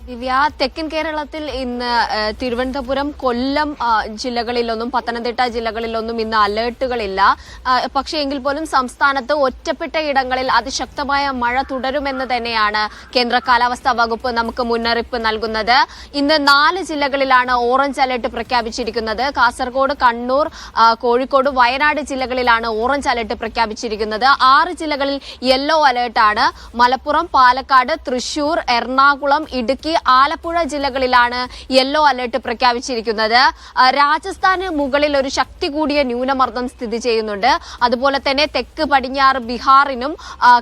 ദിവ്യ, തെക്കൻ കേരളത്തിൽ ഇന്ന് തിരുവനന്തപുരം, കൊല്ലം ജില്ലകളിലൊന്നും പത്തനംതിട്ട ജില്ലകളിലൊന്നും ഇന്ന് അലേർട്ടുകളില്ല. പക്ഷേ എങ്കിൽ പോലും സംസ്ഥാനത്ത് ഒറ്റപ്പെട്ട ഇടങ്ങളിൽ അതിശക്തമായ മഴ തുടരുമെന്ന് തന്നെയാണ് കേന്ദ്ര കാലാവസ്ഥാ വകുപ്പ് നമുക്ക് മുന്നറിയിപ്പ് നൽകുന്നത്. ഇന്ന് 4 ജില്ലകളിലാണ് ഓറഞ്ച് അലേർട്ട് പ്രഖ്യാപിച്ചിരിക്കുന്നത്. കാസർഗോഡ്, കണ്ണൂർ, കോഴിക്കോട്, വയനാട് ജില്ലകളിലാണ് ഓറഞ്ച് അലേർട്ട് പ്രഖ്യാപിച്ചിരിക്കുന്നത്. 6 ജില്ലകളിൽ യെല്ലോ അലേർട്ടാണ്. മലപ്പുറം, പാലക്കാട്, തൃശൂർ, എറണാകുളം, ഇടുക്കി, ആലപ്പുഴ ജില്ലകളിലാണ് യെല്ലോ അലേർട്ട് പ്രഖ്യാപിച്ചിരിക്കുന്നത്. രാജസ്ഥാന് മുകളിൽ ഒരു ശക്തി കൂടിയ ന്യൂനമർദ്ദം സ്ഥിതി ചെയ്യുന്നുണ്ട്. അതുപോലെ തന്നെ തെക്ക് പടിഞ്ഞാറ് ബീഹാറിനും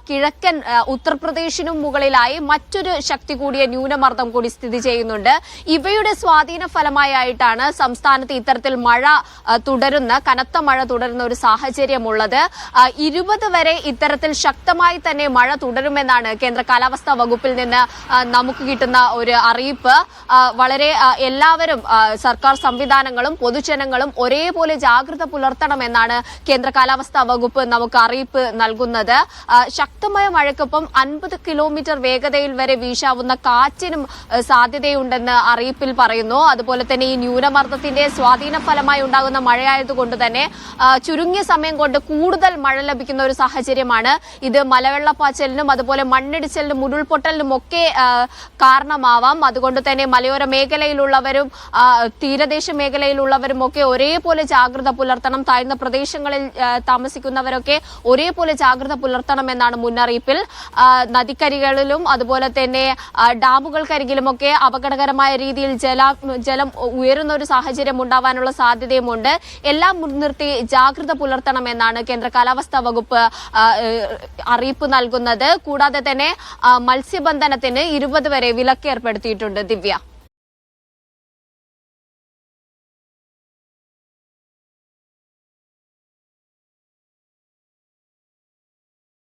കിഴക്കൻ ഉത്തർപ്രദേശിനും മുകളിലായി മറ്റൊരു ശക്തി കൂടിയ ന്യൂനമർദ്ദം കൂടി സ്ഥിതി ചെയ്യുന്നുണ്ട്. ഇവയുടെ സ്വാധീന ഫലമായിട്ടാണ് സംസ്ഥാനത്ത് ഇത്തരത്തിൽ കനത്ത മഴ തുടരുന്ന ഒരു സാഹചര്യമുള്ളത്. 20 വരെ ഇത്തരത്തിൽ ശക്തമായി തന്നെ മഴ തുടരുമെന്നാണ് കേന്ദ്ര കാലാവസ്ഥാ വകുപ്പിൽ നിന്ന് നമുക്ക് കിട്ടുന്ന ഒരു അറിയിപ്പ്. വളരെ എല്ലാവരും, സർക്കാർ സംവിധാനങ്ങളും പൊതുജനങ്ങളും ഒരേപോലെ ജാഗ്രത പുലർത്തണമെന്നാണ് കേന്ദ്ര കാലാവസ്ഥാ വകുപ്പ് നമുക്ക് അറിയിപ്പ് നൽകുന്നത്. ശക്തമായ മഴയ്ക്കൊപ്പം 50 കിലോമീറ്റർ വേഗതയിൽ വരെ വീശാവുന്ന കാറ്റിനും സാധ്യതയുണ്ടെന്ന് അറിയിപ്പിൽ പറയുന്നു. അതുപോലെ തന്നെ ഈ ന്യൂനമർദ്ദത്തിന്റെ സ്വാധീന ഫലമായി ഉണ്ടാകുന്ന മഴയായതുകൊണ്ട് തന്നെ ചുരുങ്ങിയ സമയം കൊണ്ട് കൂടുതൽ മഴ ലഭിക്കുന്ന ഒരു സാഹചര്യമാണ് ഇത്. മലവെള്ളപ്പാച്ചലിനും അതുപോലെ മണ്ണിടിച്ചിലിനും ഉരുൾപൊട്ടലിനും ഒക്കെ കാരണമാവാം. അതുകൊണ്ട് തന്നെ മലയോര മേഖലയിലുള്ളവരും തീരദേശ മേഖലയിലുള്ളവരും ഒക്കെ ഒരേപോലെ ജാഗ്രത പുലർത്തണം. താഴ്ന്ന പ്രദേശങ്ങളിൽ താമസിക്കുന്നവരൊക്കെ ഒരേപോലെ ജാഗ്രത പുലർത്തണമെന്നാണ് മുന്നറിയിപ്പിൽ. നദിക്കരികളിലും അതുപോലെ തന്നെ ഡാമുകൾക്കരികിലുമൊക്കെ അപകടകരമായ രീതിയിൽ ജലം ഉയരുന്ന ഒരു സാഹചര്യം ഉണ്ടാവാനുള്ള സാധ്യതയുമുണ്ട്. എല്ലാം മുൻനിർത്തി ജാഗ്രത പുലർത്തണമെന്നാണ് കേന്ദ്ര കാലാവസ്ഥാ വകുപ്പ് അറിയിപ്പ് നൽകുന്നത്. കൂടാതെ തന്നെ മത്സ്യബന്ധനത്തിന് 20 വരെ വിലക്ക് ഏർപ്പെടുത്തിയിട്ടുണ്ട്. ദിവ്യ.